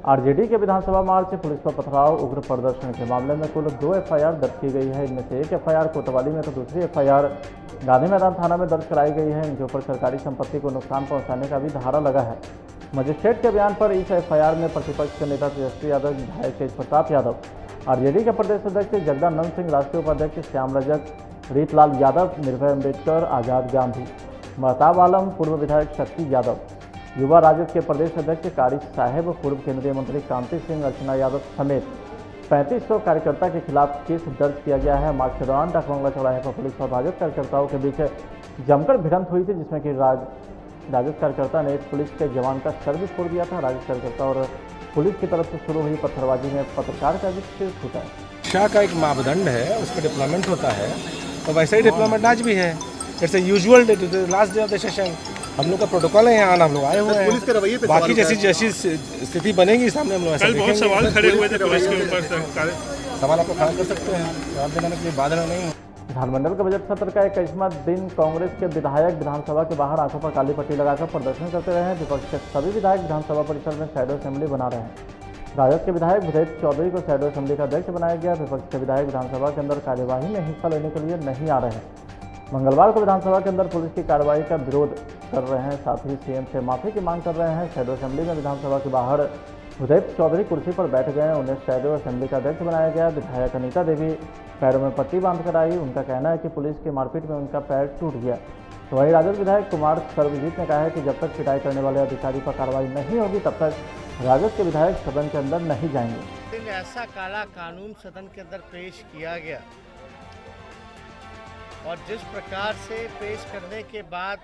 RJD के विधानसभा मार्च से police पर पथराव उग्र प्रदर्शन के मामले में कुल 2 एफआईआर दर्ज की गई है। इनमें से एक एफआईआर कोतवाली में तो दूसरी एफआईआर गांधी मैदान थाना में दर्ज कराई गई है। इनके ऊपर सरकारी संपत्ति को नुकसान पहुंचाने का भी धारा लगा है। मजिस्ट्रेट के बयान पर इस एफआईआर में प्रतिपक्ष के नेता तेजस्वी यादव, विधायक तेज प्रताप यादव, आरजेडी के प्रदेश अध्यक्ष जगदानंद सिंह, राष्ट्रीय उपाध्यक्ष श्याम रजक, रीतलाल यादव, निर्भय अम्बेडकर, आजाद गांधी, महताब आलम, पूर्व विधायक शक्ति यादव, युवा राजद के प्रदेश अध्यक्ष कारी साहेब, पूर्व केंद्रीय मंत्री कांति सिंह, अर्चना यादव समेत 3500 कार्यकर्ता के खिलाफ केस दर्ज किया गया है। मार्च के दौरान डाकबंगला चौराहे पर पुलिस और राजद कार्यकर्ताओं के बीच जमकर भिड़ंत हुई थी, जिसमें कि राजद कार्यकर्ता ने एक पुलिस के जवान का सर भी फोड़ दिया था। राजद कार्यकर्ता और पुलिस की तरफ से शुरू हुई पत्थरबाजी में पत्रकार का भी सिर फूटा है। शिक्षा का एक मापदंड है, उसका डिप्लॉयमेंट होता है, तो वैसे ही डिप्लॉयमेंट आज भी है। It's a usual day, last day of the session. हम लोग का प्रोटोकॉल है, यहाँ हम लोग आए हुए हैं। पुलिस के रवैये पे बाकी जैसी स्थिति बनेगी सामने हम लोग ऐसा बहुत सवाल खड़े हुए थे पुलिस के ऊपर। सवाल आपको खड़ा कर सकते हैं, जवाब देने के लिए बाधा नहीं है। विधानमंडल के बजट सत्र का 21वां दिन कांग्रेस के विधायक विधानसभा के बाहर आंखों पर काली पट्टी लगाकर प्रदर्शन करते रहे हैं। विपक्ष के सभी विधायक विधानसभा परिसर में शैडो असेंबली बना रहे हैं। राजद के विधायक भूदेव चौधरी को शैडो असेंबली का अध्यक्ष बनाया गया। विपक्ष के विधायक विधानसभा के अंदर कार्यवाही में हिस्सा लेने के लिए नहीं आ रहे हैं। मंगलवार को विधानसभा के अंदर पुलिस की कार्रवाई का विरोध कर रहे हैं, साथ ही सीएम से माफी की मांग कर रहे हैं। शैडो असेंबली में विधानसभा के बाहर भूदेव चौधरी कुर्सी पर बैठ गए, उन्हें शैडो असेंबली का अध्यक्ष बनाया गया। विधायक अनीता देवी पैरों में पट्टी बांध कर आई। उनका कहना है कि पुलिस की मारपीट में उनका पैर टूट गया। तो वहीं राजद विधायक कुमार सर्वजीत ने कहा है कि जब तक पिटाई करने वाले अधिकारी पर कार्रवाई नहीं होगी तब तक राजद के विधायक सदन के अंदर नहीं जाएंगे। ऐसा काला कानून सदन के अंदर पेश किया गया और जिस प्रकार से पेश करने के बाद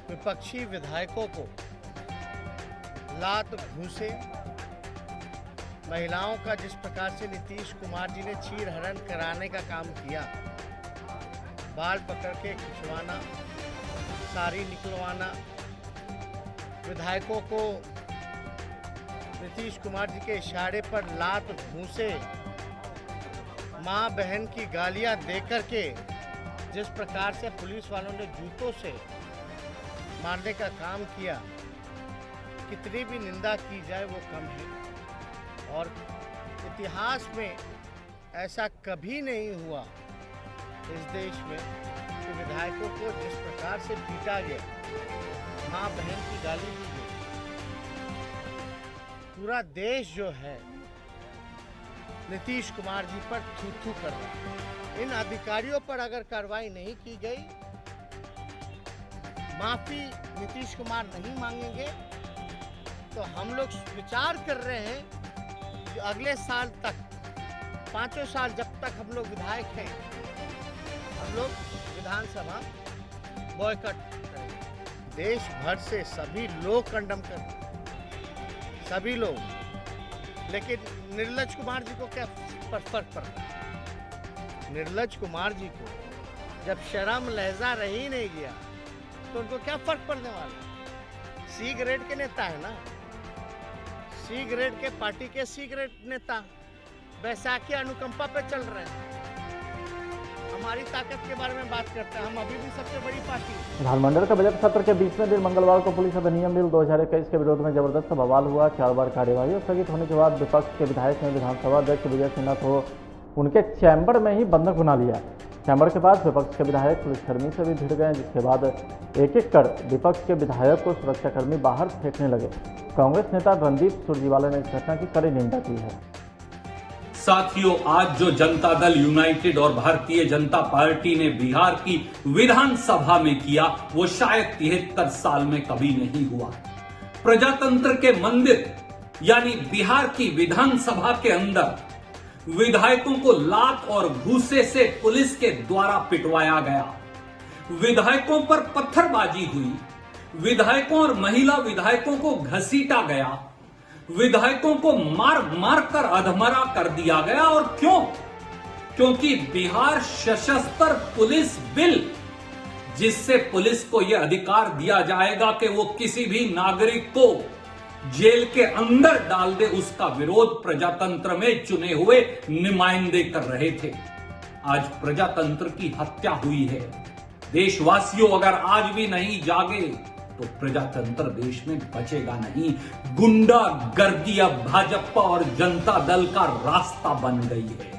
विपक्षी विधायकों को लात घूंसे, महिलाओं का जिस प्रकार से नीतीश कुमार जी ने चीर हरण कराने का काम किया, बाल पकड़ के खिंचवाना, साड़ी निकलवाना, विधायकों को नीतीश कुमार जी के इशारे पर लात घूंसे, मां बहन की गालियां देकर के जिस प्रकार से पुलिस वालों ने जूतों से मारने का काम किया, कितनी भी निंदा की जाए वो कम है। और इतिहास में ऐसा कभी नहीं हुआ इस देश में कि विधायकों को जिस प्रकार से पीटा गया, मां बहन की गाली दी गई। पूरा देश जो है नीतीश कुमार जी पर थू-थू कर रहा है। इन अधिकारियों पर अगर कार्रवाई नहीं की गई, माफी नीतीश कुमार नहीं मांगेंगे, तो हम लोग विचार कर रहे हैं कि अगले साल तक, 5 साल जब तक हम लोग विधायक हैं, हम लोग विधानसभा बॉयकॉट करेंगे। देश भर से सभी लोग कंडम कर रहे हैं, सभी लोग, लेकिन निर्लज कुमार जी को क्या फर्क पड़ रहा है? निर्लज कुमार जी को जब शर्म लहजा रही नहीं गया तो उनको क्या फर्क पड़ने वाला? सी ग्रेड के नेता है ना, सी ग्रेड के पार्टी के सी ग्रेड नेता वैसाखी अनुकंपा पे चल रहे हैं। हमारी ताकत के बारे में बात करते हैं, हम अभी भी सबसे बड़ी पार्टी। विधानमंडल के बजट सत्र के 20वें दिन मंगलवार को पुलिस अधिनियम बिल 2021 के विरोध में जबरदस्त बवाल हुआ। 4 बार कार्यवाही स्थगित होने के बाद विपक्ष के विधायक ने विधानसभा अध्यक्ष विजय सिन्हा को उनके चैम्बर में ही बंधक बना लिया। चैम्बर के पास विपक्ष के विधायक पुलिसकर्मी से भी भिड़ गए, जिसके बाद एक-एक कर विपक्ष के विधायक को सुरक्षाकर्मी बाहर फेंकने लगे। कांग्रेस नेता रणदीप सुरजेवाला ने इस घटना की कड़ी निंदा की है। साथियों, आज जो जनता दल यूनाइटेड और भारतीय जनता पार्टी ने बिहार की विधानसभा में किया, वो शायद 73 साल में कभी नहीं हुआ। प्रजातंत्र के मंदिर यानी बिहार की विधानसभा के अंदर विधायकों को लात और घूसे से पुलिस के द्वारा पिटवाया गया। विधायकों पर पत्थरबाजी हुई, विधायकों और महिला विधायकों को घसीटा गया, विधायकों को मार मार कर अधमरा कर दिया गया। और क्यों? क्योंकि बिहार सशस्त्र पुलिस बिल, जिससे पुलिस को यह अधिकार दिया जाएगा कि वो किसी भी नागरिक को जेल के अंदर डाल दे, उसका विरोध प्रजातंत्र में चुने हुए नुमाइंदे कर रहे थे। आज प्रजातंत्र की हत्या हुई है। देशवासियों अगर आज भी नहीं जागे तो तो प्रजातंत्र देश में बचेगा नहीं। गुंडागर्दी अब भाजपा और जनता दल का रास्ता बन गई है।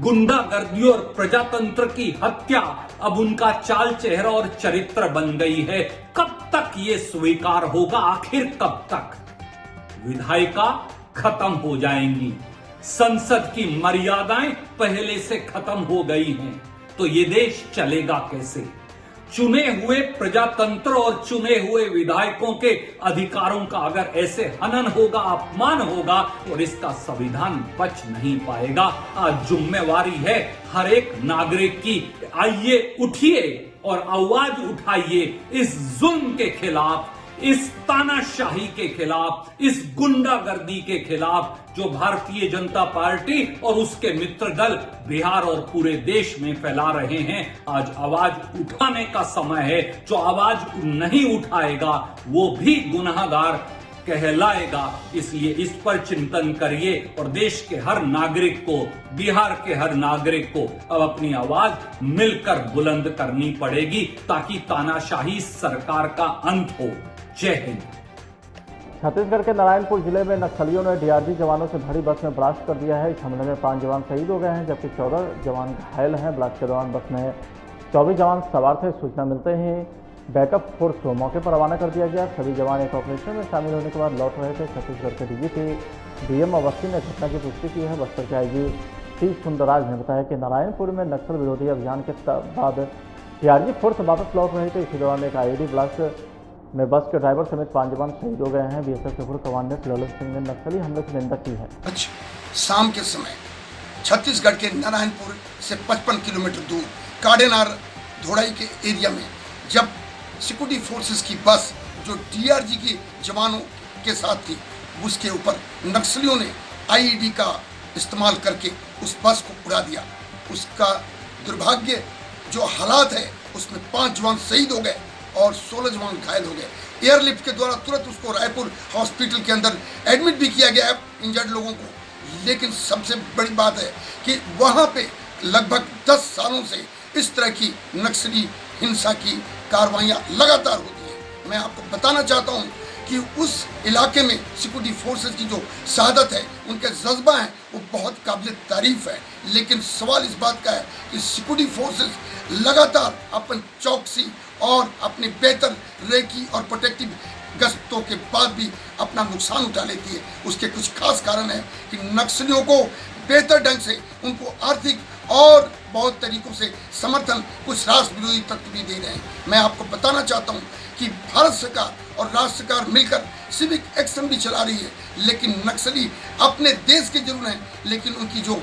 गुंडागर्दी और प्रजातंत्र की हत्या अब उनका चाल चेहरा और चरित्र बन गई है। कब तक ये स्वीकार होगा? आखिर कब तक? विधायिका खत्म हो जाएंगी, संसद की मर्यादाएं पहले से खत्म हो गई हैं, तो ये देश चलेगा कैसे? चुने हुए प्रजातंत्र और चुने हुए विधायकों के अधिकारों का अगर ऐसे हनन होगा, अपमान होगा, और इसका संविधान बच नहीं पाएगा। आज जिम्मेवारी है हर एक नागरिक की। आइए उठिए और आवाज उठाइए इस जुल्म के खिलाफ, इस तानाशाही के खिलाफ, इस गुंडागर्दी के खिलाफ जो भारतीय जनता पार्टी और उसके मित्र दल बिहार और पूरे देश में फैला रहे हैं। आज आवाज उठाने का समय है। जो आवाज नहीं उठाएगा वो भी गुनाहगार कहलाएगा। इसलिए इस पर चिंतन करिए और देश के हर नागरिक को, बिहार के हर नागरिक को अब अपनी आवाज मिलकर बुलंद करनी पड़ेगी ताकि तानाशाही सरकार का अंत हो। जय हिंद। छत्तीसगढ़ के नारायणपुर जिले में नक्सलियों ने डीआरजी जवानों से भरी बस में ब्लास्ट कर दिया है। इस हमले में 5 जवान शहीद हो गए हैं जबकि 14 जवान घायल हैं। ब्लास्ट के दौरान बस में 24 जवान सवार थे। सूचना मिलते ही बैकअप फोर्स को मौके पर रवाना कर दिया गया। सभी जवान एक ऑपरेशन में शामिल होने के बाद लौट रहे थे। छत्तीसगढ़ के डीजीपी डीएम अवस्थी ने घटना की पुष्टि की है। बस्तर के आईजी टी सुंदरराज ने बताया कि नारायणपुर में नक्सल विरोधी अभियान के बाद डीआरजी फोर्स वापस लौट रहे थे। इसी दौरान एक आईईडी ब्लास्ट में बस के ड्राइवर समेत 5 जवान शहीद हो गए हैं। बीएसएफ के पूर्व कमांडेंट ललित सिंह ने नक्सली हमले की निंदा की है। आज शाम के समय छत्तीसगढ़ के नारायणपुर से 55 किलोमीटर दूर काडेनार धोड़ाई के एरिया में जब सिक्योरिटी फोर्सेस की बस जो डीआरजी के जवानों के साथ थी, उसके ऊपर नक्सलियों ने आईईडी का इस्तेमाल करके उस बस को उड़ा दिया। उसका दुर्भाग्य जो हालात है उसमें 5 जवान शहीद हो गए और 16 जवान घायल हो गए। एयरलिफ्ट के द्वारा तुरंत उसको रायपुर हॉस्पिटल के अंदर एडमिट भी किया गया है इंजर्ड लोगों को। लेकिन सबसे बड़ी बात है कि वहाँ पे लगभग 10 सालों से इस तरह की नक्सली हिंसा की कार्रवाइयाँ लगातार होती हैं। मैं आपको बताना चाहता हूँ कि उस इलाके में सिक्योरिटी फोर्सेस की जो शहादत है, उनके जज्बा है, वो बहुत काबिल तारीफ है। लेकिन सवाल इस बात का है कि सिक्योरिटी फोर्सेस लगातार अपन चौकसी और अपने बेहतर रेकी और प्रोटेक्टिव गश्तों के बाद भी अपना नुकसान उठा लेती है। उसके कुछ खास कारण है कि नक्सलियों को बेहतर ढंग से उनको आर्थिक और बहुत तरीकों से समर्थन कुछ राष्ट्र विरोधी तत्व भी दे रहे हैं। मैं आपको बताना चाहता हूँ कि भारत सरकार और राज्य सरकार मिलकर सिविक एक्शन भी चला रही है, लेकिन नक्सली अपने देश के जरूर हैं, लेकिन उनकी जो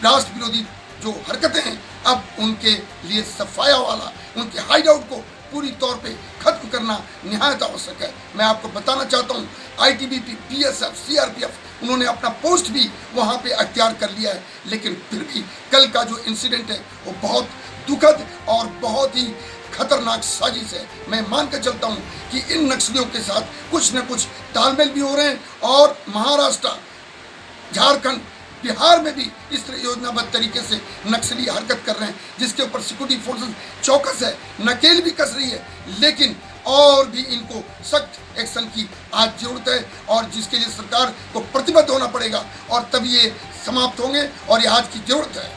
राष्ट्र विरोधी जो हरकतें हैं, अब उनके लिए सफाया वाला उनके हाइड आउट को पूरी तौर पे खत्म करना निहायत आवश्यक है। मैं आपको बताना चाहता हूँ आईटीबीपी, बीएसएफ, सीआरपीएफ उन्होंने अपना पोस्ट भी वहाँ पे अख्तियार कर लिया है। लेकिन फिर भी कल का जो इंसिडेंट है वो बहुत दुखद और बहुत ही खतरनाक साजिश है। मैं मान कर चलता हूँ कि इन नक्सलियों के साथ कुछ न कुछ तालमेल भी हो रहे हैं और महाराष्ट्र, झारखंड, बिहार में भी इस तरह योजनाबद्ध तरीके से नक्सली हरकत कर रहे हैं, जिसके ऊपर सिक्योरिटी फोर्सेस चौकस है, नकेल भी कस रही है। लेकिन और भी इनको सख्त एक्शन की आज जरूरत है और जिसके लिए सरकार को प्रतिबद्ध होना पड़ेगा और तभी ये समाप्त होंगे और ये आज की जरूरत है।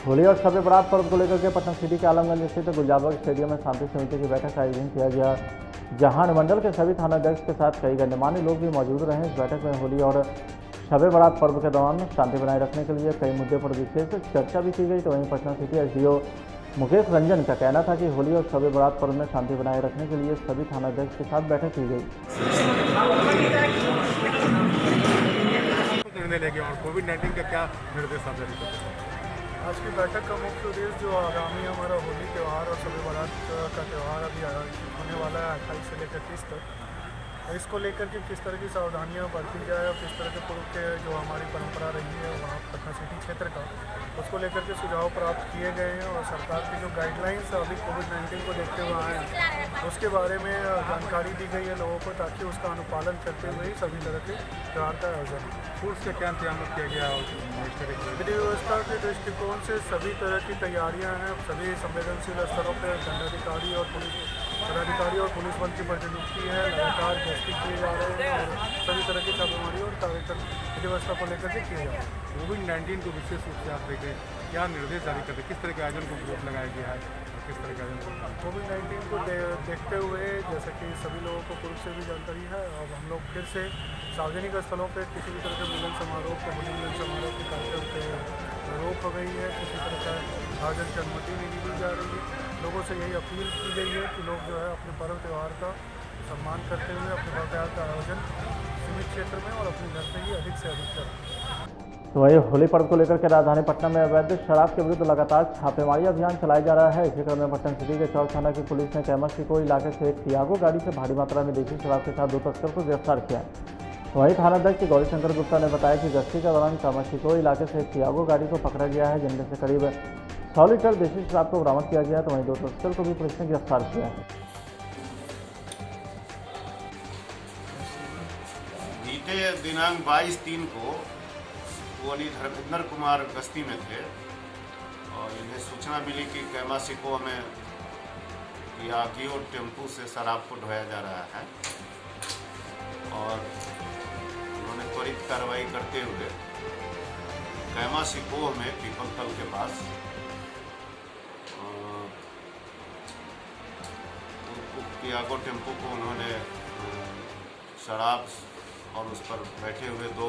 होली और शब बारात पर्व को लेकर के पटना सिटी के आलमगंज स्थित गुलजारबाग स्टेडियम में शांति समिति की बैठक का आयोजन किया गया, जहां अनुमंडल के सभी थानाध्यक्ष के साथ कई गणमान्य लोग भी मौजूद रहे। इस बैठक में होली और शब बारात पर्व के दौरान शांति बनाए रखने के लिए कई मुद्दे पर विशेष चर्चा भी की गई। तो वहीं पटना सिटी एसडीओ मुकेश रंजन का कहना था कि होली और शब बारात पर्व में शांति बनाए रखने के लिए सभी थानाध्यक्ष के साथ बैठक की गई। निर्णय लेंगे और कोविड-19 का क्या निर्देश आप जारी करते हैं? आज की बैठक का मुख्य उद्देश्य जो आगामी हमारा होली त्यौहार और शब बारात का त्यौहार अभी होने वाला है 28 से लेकर 30 तक, इसको लेकर के किस तरह की सावधानियां बरती जाए और किस तरह के पूर्व के जो हमारी परंपरा रही है वहाँ पटना सिटी क्षेत्र का, उसको लेकर के सुझाव प्राप्त किए गए हैं और सरकार की जो गाइडलाइंस अभी कोविड-19 को देखते हुए आए हैं उसके बारे में जानकारी दी गई है लोगों को, ताकि उसका अनुपालन करते हुए ही सभी तरह के त्यौहार का आयोजन फोर्स का क्या इंतजाम किया गया विधि व्यवस्था के दृष्टिकोण से सभी तरह की तैयारियां हैं। सभी संवेदनशील स्तरों पर दंडाधिकारी और पुलिस पदाधिकारी और पुलिस बल की प्रतिनियुक्ति है, लगातार गश्ती किए जा रहे हैं और सभी तरह की छापेमारी और कार्यक्रम व्यवस्था को लेकर के किए जा रहे हैं। कोविड-19 को विशेष रूप से आप देखें, क्या निर्देश जारी करते, किस तरह के आयोजन को रोक लगाया गया है और किस तरह के आयोजन कोविड-19 को देखते हुए, जैसे कि सभी लोगों को पूर्व से भी जानकारी है, अब हम लोग फिर से सार्वजनिक स्थलों पर किसी भी तरह के मिलन समारोह के मिलन समारोह के कार्यक्रम पे रोक हो गई है। किसी तरह का आयोजन की अनुमति नहीं दी जा रही है। लोगों से यही अपील की गई है कि लोग जो है अपने पर्व त्यौहार का सम्मान करते हुए अपने पर्व त्यौहार का आयोजन सीमित क्षेत्र में और अपने घर से ही अधिक से अधिक करें। तो वही होली पर्व को लेकर के राजधानी पटना में अवैध शराब के विरुद्ध लगातार छापेमारी अभियान चलाया जा रहा है। इसी क्रम में पटना सिटी के चौक थाना की पुलिस ने कैमसिको इलाके से एक टियागो गाड़ी से भारी मात्रा में देसी शराब के साथ 2 तस्कर को गिरफ्तार किया। वहीं थानाध्यक्ष गौरीशंकर गुप्ता ने बताया कि गश्ती के दौरान कैमसिको इलाके से एक टियागो गाड़ी को पकड़ा गया है, जिनमें से करीब 100 लीटर देसी शराब को बरामद किया गया है। तो वहीं 2 तस्कर को भी पुलिस ने गिरफ्तार किया है। बीते दिनांक 22/3 को ओली धर्मेंद्र कुमार गश्ती में थे और इन्हें सूचना मिली कि कैमसिको में टियागो टेम्पू से शराब को ढोया जा रहा है और उन्होंने त्वरित कार्रवाई करते हुए कैमसिको में पीपल तल के पास टियागो टेम्पू को उन्होंने शराब और उस पर बैठे हुए 2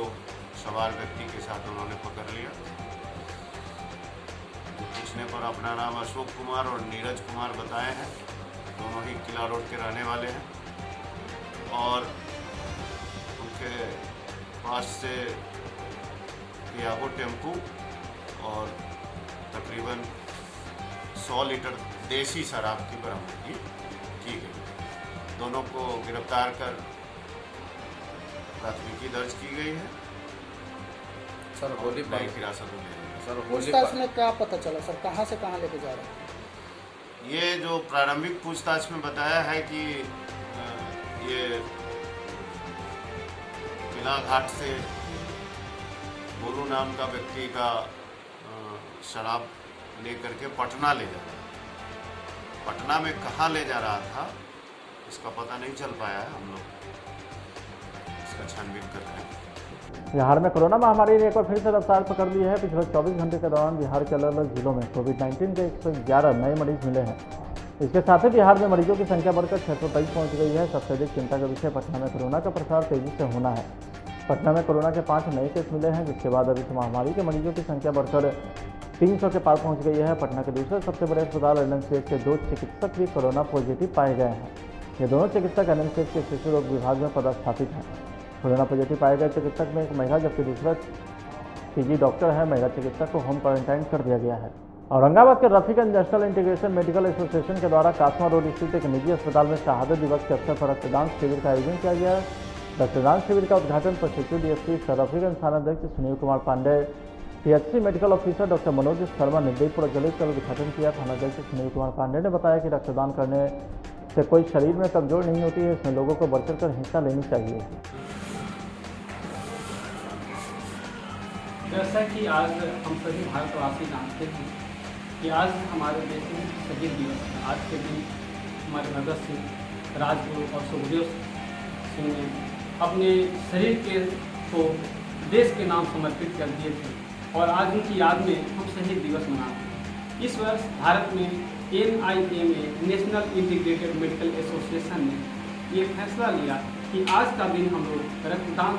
सवार व्यक्ति के साथ उन्होंने पकड़ लिया। पूछने पर अपना नाम अशोक कुमार और नीरज कुमार बताए हैं। दोनों ही किला रोड के रहने वाले हैं और उनके पास से टियागो टेम्पू और तकरीबन 100 लीटर देसी शराब की बरामदगी की गई। दोनों को गिरफ्तार कर प्राथमिकी दर्ज की गई है। सर होली पर हिरासत में ले रहे हैं। सर होली पूछताछ में क्या पता चला सर, कहाँ से कहाँ लेके जा रहे हैं? ये जो प्रारंभिक पूछताछ में बताया है कि ये किला घाट से गोलू नाम का व्यक्ति का शराब लेकर के पटना ले जा रहा है। पटना में कहाँ ले जा रहा था इसका पता नहीं चल पाया है। हम लोग इसका छानबीन कर रहे हैं। बिहार में कोरोना महामारी ने एक बार फिर से रफ्तार पकड़ ली है। पिछले 24 घंटे के दौरान बिहार के अलग अलग जिलों में कोविड-19 के 111 नए मरीज मिले हैं। इसके साथ ही बिहार में मरीजों की संख्या बढ़कर 623 पहुंच गई है। सबसे अधिक चिंता का विषय पटना में कोरोना का प्रसार तेजी से होना है। पटना में कोरोना के 5 नए केस मिले हैं, जिसके बाद अभी से महामारी के मरीजों की संख्या बढ़कर 300 के पार पहुंच गई है। पटना के दूसरे सबसे बड़े अस्पताल एनएमसीएच के 2 चिकित्सक भी कोरोना पॉजिटिव पाए गए हैं। ये दोनों चिकित्सक एनएमसीएच के शिशु रोग विभाग में पदस्थापित हैं। कोरोना पॉजिटिव पाए गए चिकित्सक में एक महिला जबकि दूसरा पीजी डॉक्टर है। महिला चिकित्सक को होम क्वारंटाइन कर दिया गया है। औरंगाबाद के Rafiganj national integration medical association के द्वारा कासमा रोड स्थित एक निजी अस्पताल में शहादत दिवस के अवसर पर रक्तदान शिविर का आयोजन किया गया है। रक्तदान शिविर का उद्घाटन प्रशिक्षु डीएसपी रफीगंज थानाध्यक्ष Sunil Kumar Pandey, PHC medical officer doctor Manoj Sharma ने दीप प्रज्वलित कर उद्घाटन किया। थानाध्यक्ष सुनील कुमार पांडे ने बताया कि रक्तदान करने से कोई शरीर में कमजोर नहीं होती है, इसमें लोगों को बढ़ चढ़ कर हिस्सा लेनी चाहिए। जैसा कि आज हम सभी भारतवासी जानते हैं कि आज हमारे देश में शहीद दिवस है। आज के दिन हमारे भगत सिंह, राजगुरु और सुखदेव सिंह ने अपने शरीर को देश के नाम समर्पित कर दिए थे और आज उनकी याद में हम शहीद दिवस मनाते हैं। इस वर्ष भारत में NIMA national integrated medical association ने ये फैसला लिया कि आज का दिन हम लोग रक्तदान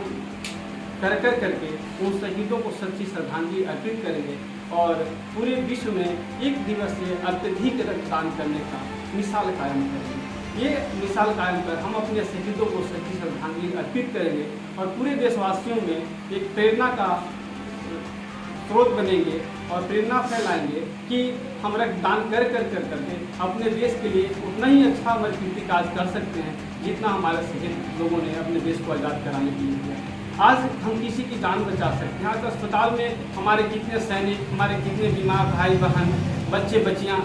करके उन शहीदों को सच्ची श्रद्धांजलि अर्पित करेंगे और पूरे विश्व में एक दिवस से अत्यधिक रक्तदान करने का मिसाल कायम करेंगे। ये मिसाल कायम कर हम अपने शहीदों को सच्ची श्रद्धांजलि अर्पित करेंगे और पूरे देशवासियों में एक प्रेरणा का स्रोत बनेंगे और प्रेरणा फैलाएंगे कि हम रक्तदान करके अपने देश के लिए उतना ही अच्छा मर्यादित कार्य कर सकते हैं जितना हमारे शहीद लोगों ने अपने देश को आज़ाद कराने के लिए किया। आज हम किसी की जान बचा सकते हैं। आज अस्पताल में हमारे कितने सैनिक, हमारे कितने बीमार भाई बहन, बच्चे बच्चियां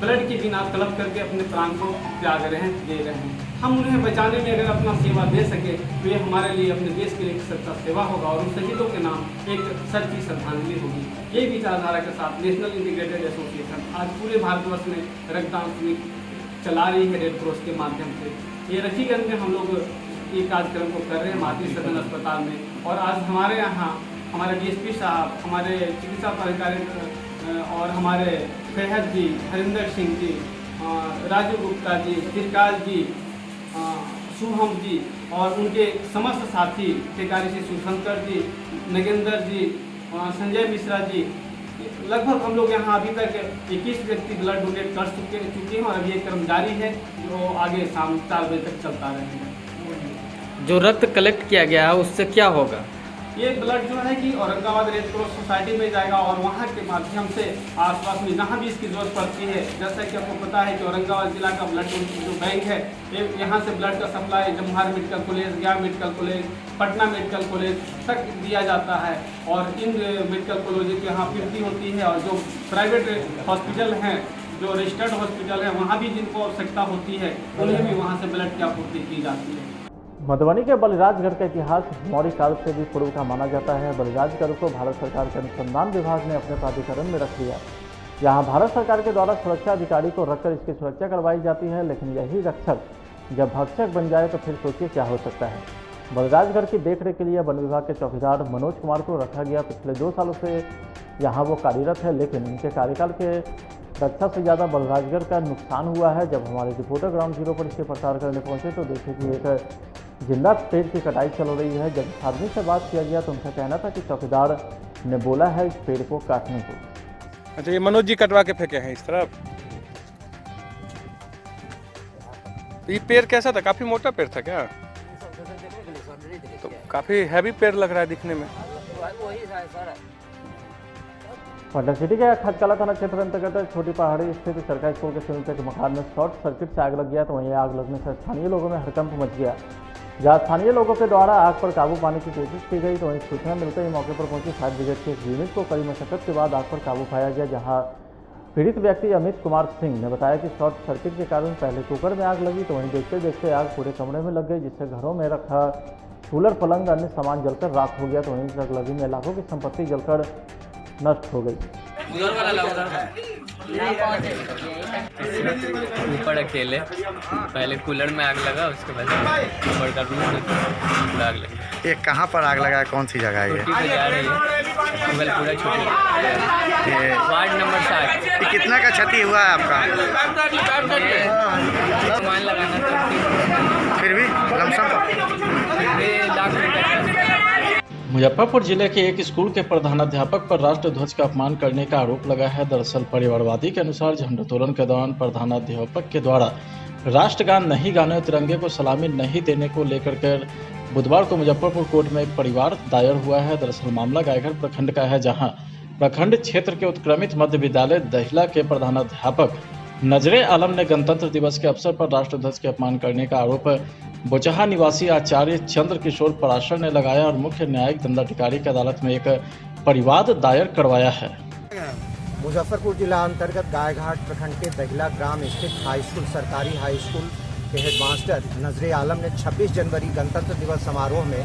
ब्लड के बिना तड़प करके अपने प्राण को त्याग रहे हैं, दे रहे हैं। हम उन्हें बचाने में अगर अपना सेवा दे सके तो ये हमारे लिए अपने देश के लिए एक सच्चा सेवा होगा और उन शहीदों के नाम एक सच्ची श्रद्धांजलि होगी। ये विचारधारा के साथ नेशनल इंटीग्रेटेड एसोसिएशन आज पूरे भारतवर्ष में रक्तदान चला रही है रेड क्रॉस के माध्यम से। ये रफीगंज में हम लोग ये कार्यक्रम को कर रहे हैं मातृ सदन अस्पताल में। और आज हमारे यहाँ हमारे DSP साहब, हमारे चिकित्सा पदाधिकारी और हमारे फहद जी, हरिंदर सिंह जी, राजू गुप्ता जी, त्रिकाल जी, शुभम जी और उनके समस्त साथी टेकारी से शिवशंकर जी, नगेंद्र जी, संजय मिश्रा जी, लगभग हम लोग यहाँ अभी तक 21 व्यक्ति ब्लड डोनेट कर चुके हैं और अभी एक क्रम जारी है जो आगे शाम 4 बजे तक चलता रहेगा। जो रक्त कलेक्ट किया गया है उससे क्या होगा? ये ब्लड जो है कि औरंगाबाद रेड क्रॉस सोसाइटी में जाएगा और वहाँ के माध्यम से आसपास में जहाँ भी इसकी जरूरत पड़ती है, जैसा कि आपको पता है कि औरंगाबाद जिला का ब्लड जो बैंक है, यहाँ से ब्लड का सप्लाई जमुहार मेडिकल कॉलेज, गया medical college, Patna medical college तक दिया जाता है। और इन मेडिकल कॉलेज के यहाँ पूर्ति होती है और जो प्राइवेट हॉस्पिटल हैं, जो रजिस्टर्ड हॉस्पिटल है, वहाँ भी जिनको आवश्यकता होती है उन्हें भी वहाँ से ब्लड की आपूर्ति की जाती है। मधुबनी के बलिराजगढ़ का इतिहास मौर्य काल से भी पूर्व का माना जाता है। बलिराजगढ़ को भारत सरकार के अनुसंधान विभाग ने अपने प्राधिकरण में रख लिया। यहाँ भारत सरकार के द्वारा सुरक्षा अधिकारी को रखकर इसकी सुरक्षा करवाई जाती है, लेकिन यही रक्षक जब भक्षक बन जाए तो फिर सोचिए क्या हो सकता है। बलिराजगढ़ की देखरेख के लिए वन विभाग के चौकीदार मनोज कुमार को रखा गया। पिछले 2 सालों से यहाँ वो कार्यरत है, लेकिन उनके कार्यकाल के रक्षा से ज़्यादा बलिराजगढ़ का नुकसान हुआ है। जब हमारे रिपोर्टर ग्राउंड जीरो पर इसके प्रसार करने पहुंचे तो देखे कि एक जिंदा पेड़ की कटाई चल रही है। जब आदमी से बात किया गया तो उनका कहना था कि चौकीदार ने बोला है इस पेड़ को काटने को। अच्छा, ये मनोज जी कटवा के फेंके हैं इस तरफ। ये पेड़ कैसा था? काफी मोटा पेड़ था क्या? तो काफी हैवी पेड़ लग रहा है दिखने में। पटना सिटी के खटकला थाना क्षेत्र अंतर्गत छोटी पहाड़ी स्थित सरकारी स्कूल के समीप एक मकान में शॉर्ट सर्किट से आग लग गया। तो वहीं आग लगने से स्थानीय लोगों में हड़कंप मच गया। जहां स्थानीय लोगों के द्वारा आग पर काबू पाने की कोशिश की गई तो वहीं सूचना मिलते ही मौके पर पहुंची फायर ब्रिगेड की एक यूनिट को कड़ी मशक्कत के बाद आग पर काबू पाया गया। जहां पीड़ित व्यक्ति अमित कुमार सिंह ने बताया कि शॉर्ट सर्किट के कारण पहले कुकर में आग लगी, तो वहीं देखते देखते आग पूरे कमरे में लग गई, जिससे घरों में रखा कूलर, पलंग, अन्य सामान जलकर राख हो गया। तो वहीं आग लगी में लाखों की संपत्ति जलकर नष्ट हो गई। ऊपर अकेले पहले कूलर में आग लगा, उसके बाद ऊपर का रूम में आग लगी। ये कहाँ पर आग लगा है? कौन सी जगह है ये? छोटी बाजार है ये, पूरा छोटी वार्ड नंबर 7। कितना का क्षति हुआ है आपका? सामान लगाना था, फिर भी लमसम लाख रुपये। मुजफ्फरपुर जिले के एक स्कूल के प्रधानाध्यापक पर राष्ट्रध्वज का अपमान करने का आरोप लगा है। दरअसल परिवारवादी के अनुसार झंडोत्तोलन के दौरान प्रधानाध्यापक के द्वारा राष्ट्रगान नहीं गाने और तिरंगे को सलामी नहीं देने को लेकर कर बुधवार को मुजफ्फरपुर कोर्ट में एक परिवार दायर हुआ है। दरअसल मामला गायघाट प्रखंड का है, जहां प्रखंड क्षेत्र के उत्क्रमित मध्य विद्यालय दहिला के प्रधानाध्यापक नजरे आलम ने गणतंत्र दिवस के अवसर पर राष्ट्रध्वज के अपमान करने का आरोप बोचहा निवासी आचार्य चंद्र किशोर पराशर ने लगाया और मुख्य न्यायिक दंडाधिकारी की अदालत में एक परिवाद दायर करवाया है। मुजफ्फरपुर जिला अंतर्गत गायघाट प्रखंड के दहिला ग्राम स्थित हाई स्कूल, सरकारी हाई स्कूल के हेडमास्टर नजरे आलम ने 26 जनवरी गणतंत्र दिवस समारोह में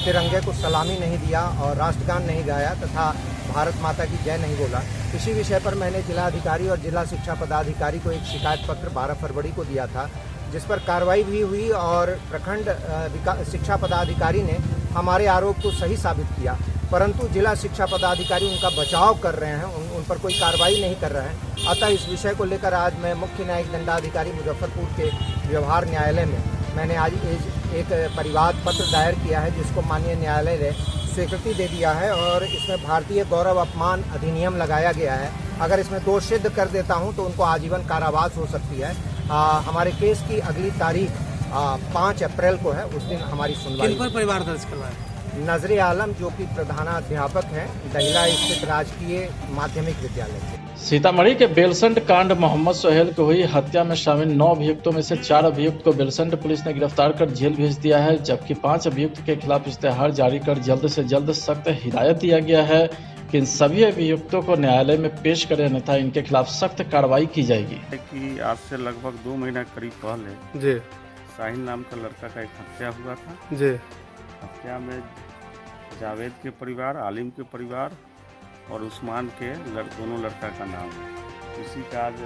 तिरंगे को सलामी नहीं दिया और राष्ट्रगान नहीं गाया तथा भारत माता की जय नहीं बोला। इसी विषय पर मैंने जिलाधिकारी और जिला शिक्षा पदाधिकारी को एक शिकायत पत्र 12 फरवरी को दिया था, जिस पर कार्रवाई भी हुई और प्रखंड शिक्षा पदाधिकारी ने हमारे आरोप को सही साबित किया, परंतु जिला शिक्षा पदाधिकारी उनका बचाव कर रहे हैं, उन पर कोई कार्रवाई नहीं कर रहे हैं। अतः इस विषय को लेकर आज मैं मुख्य न्यायिक दंडाधिकारी मुजफ्फरपुर के व्यवहार न्यायालय में मैंने आज एक परिवाद पत्र दायर किया है, जिसको माननीय न्यायालय ने स्वीकृति दे दिया है और इसमें भारतीय गौरव अपमान अधिनियम लगाया गया है। अगर इसमें दोष सिद्ध कर देता हूं तो उनको आजीवन कारावास हो सकती है। हमारे केस की अगली तारीख 5 अप्रैल को है, उस दिन हमारी सुनवाई। किन पर परिवार दर्ज करवाया? नजरे आलम जो कि प्रधानाध्यापक हैं दहिला स्थित राजकीय माध्यमिक विद्यालय के। सीतामढ़ी के बेलसंड कांड मोहम्मद सोहेल को हुई हत्या में शामिल 9 अभियुक्तों में से 4 अभियुक्त को बेलसंड पुलिस ने गिरफ्तार कर जेल भेज दिया है, जबकि 5 अभियुक्त के खिलाफ इश्तेहार जारी कर जल्द से जल्द सख्त हिदायत दिया गया है कि इन सभी अभियुक्तों को न्यायालय में पेश करें, अन्यथा इनके खिलाफ सख्त कार्रवाई की जाएगी। कि आज से लगभग 2 महीना करीब पहले जी साहिल नाम का लड़का का एक हत्या हुआ था। जी हत्या में जावेद के परिवार, आलिम के परिवार और उस्मान के दोनों लड़का का नाम है। इसी का आज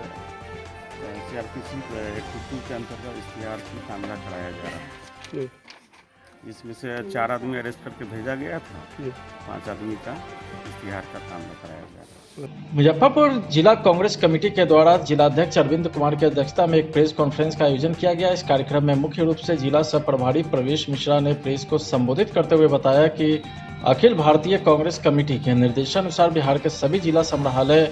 CRPC 82 के अंतर्गत इश्तिहार की मामला चलाया जा रहा है। इसमें से 4 आदमी अरेस्ट करके भेजा गया था, 5 आदमी का इश्तिहार का मामला कराया जा रहा है। मुजफ्फरपुर जिला कांग्रेस कमेटी के द्वारा जिलाध्यक्ष अरविंद कुमार की अध्यक्षता में एक प्रेस कॉन्फ्रेंस का आयोजन किया गया। इस कार्यक्रम में मुख्य रूप से जिला सह प्रभारी प्रवेश मिश्रा ने प्रेस को संबोधित करते हुए बताया कि अखिल भारतीय कांग्रेस कमेटी के निर्देशानुसार बिहार के सभी जिला संग्रहालय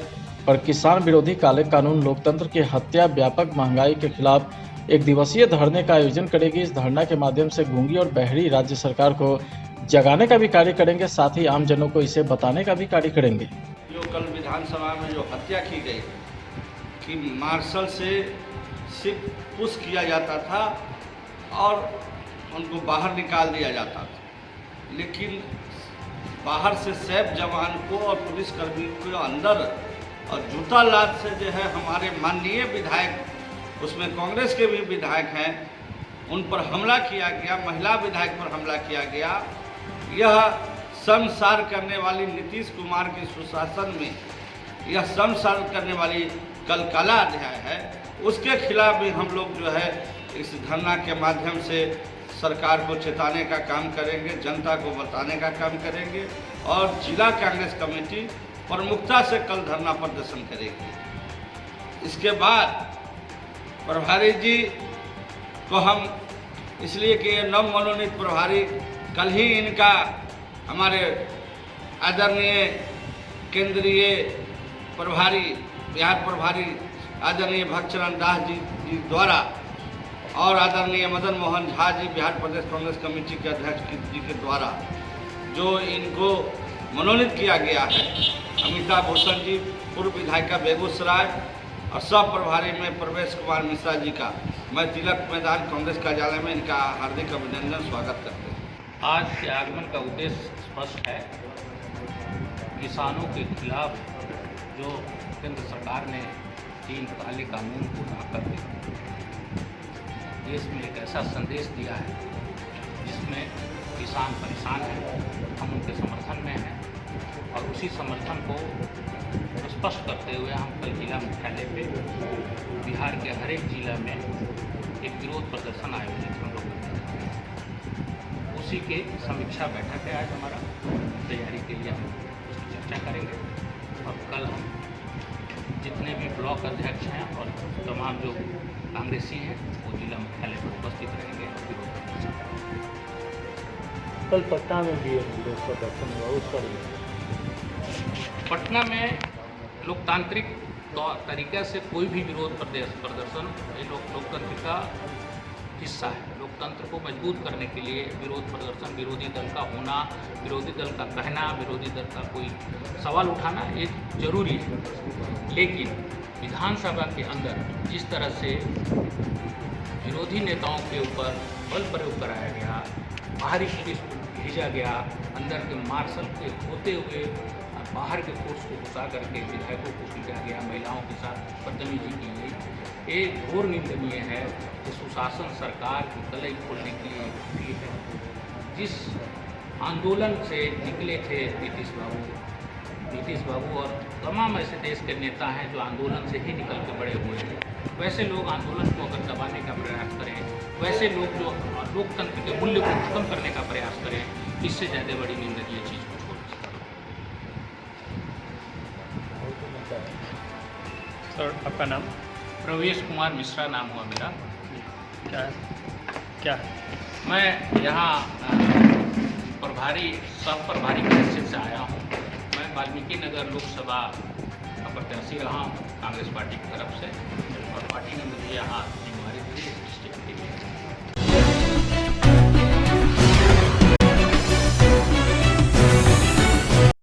पर किसान विरोधी काले कानून, लोकतंत्र की हत्या, व्यापक महंगाई के खिलाफ एक दिवसीय धरने का आयोजन करेगी। इस धरना के माध्यम से गूंगी और बहरी राज्य सरकार को जगाने का भी कार्य करेंगे, साथ ही आम जनों को इसे बताने का भी कार्य करेंगे। जो कल विधानसभा में जो हत्या की गई कि मार्शल से सिर्फ पुश किया जाता था और उनको बाहर निकाल दिया जाता था, लेकिन बाहर से सैफ जवान को और पुलिसकर्मी को अंदर और जूता लात से जो है हमारे माननीय विधायक, उसमें कांग्रेस के भी विधायक हैं, उन पर हमला किया गया, महिला विधायक पर हमला किया गया। यह शर्मसार करने वाली नीतीश कुमार के सुशासन में यह शर्मसार करने वाली कल काला अध्याय है। उसके खिलाफ भी हम लोग जो है इस धरना के माध्यम से सरकार को चेताने का काम करेंगे, जनता को बताने का काम करेंगे और जिला कांग्रेस कमेटी प्रमुखता से कल धरना प्रदर्शन करेगी। इसके बाद प्रभारी जी को हम इसलिए कि नव मनोनीत प्रभारी कल ही इनका हमारे आदरणीय केंद्रीय प्रभारी, बिहार प्रभारी आदरणीय भक्तचरण दास जी द्वारा और आदरणीय मदन मोहन झा जी बिहार प्रदेश कांग्रेस कमेटी के अध्यक्ष जी के द्वारा जो इनको मनोनीत किया गया है। अमिता भूषण जी पूर्व विधायिका बेगूसराय और सह प्रभारी में प्रवेश कुमार मिश्रा जी का मैं तिलक मैदान कांग्रेस कार्यालय में इनका हार्दिक अभिनंदन स्वागत करते हैं। आज के आगमन का उद्देश्य स्पष्ट है। किसानों के खिलाफ जो केंद्र सरकार ने 3 काले कानून को लाकर देश में एक ऐसा संदेश दिया है जिसमें किसान परेशान हैं, हम उनके समर्थन में हैं और उसी समर्थन को स्पष्ट करते हुए हम कल जिला मुख्यालय पे बिहार के हर एक जिला में एक विरोध प्रदर्शन आयोजित हम लोग करते हैं। उसी के समीक्षा बैठक है आज हमारा, तैयारी के लिए हम उसकी चर्चा करेंगे और कल हम जितने भी ब्लॉक अध्यक्ष हैं और तमाम जो कांग्रेसी हैं वो जिला मुख्यालय पर उपस्थित रहेंगे विरोध प्रदर्शन। कल पटना में भी विरोध प्रदर्शन हुआ, उस पर पटना में लोकतांत्रिक तरीके से कोई भी विरोध प्रदर्शन ये लोकतंत्र का हिस्सा है। लोकतंत्र को मजबूत करने के लिए विरोध प्रदर्शन, विरोधी दल का होना, विरोधी दल का कहना, विरोधी दल का कोई सवाल उठाना ये जरूरी है। लेकिन विधानसभा के अंदर जिस तरह से विरोधी नेताओं के ऊपर बल प्रयोग कराया गया, बाहरी पुलिस भेजा गया, अंदर के मार्शल के होते हुए बाहर के फोर्स को घुसा करके विधायकों को पीटा गया, महिलाओं के साथ बदतमीजी की गई, ये घोर निंदनीय है। कि सुशासन सरकार की कलई खोलने के लिए उठी है। जिस आंदोलन से निकले थे नीतीश बाबू और तमाम ऐसे देश के नेता हैं जो आंदोलन से ही निकल के बड़े हुए हैं, वैसे लोग आंदोलन को अगर दबाने का प्रयास करें, वैसे लोग जो लोकतंत्र के मूल्य को खत्म करने का प्रयास करें, इससे ज़्यादा बड़ी निंदनीय चीज़ कुछ हो नहीं सकता। सर आपका नाम? प्रवेश कुमार मिश्रा नाम हुआ मेरा। क्या है? मैं यहाँ सह प्रभारी के हैसियत से आया हूँ। मैं वाल्मीकि नगर लोकसभा का प्रत्याशी रहा हूँ कांग्रेस पार्टी की तरफ से और पार्टी ने मुझे यहाँ जिम्मेदारी दी डिस्ट्रिक्ट के लिए।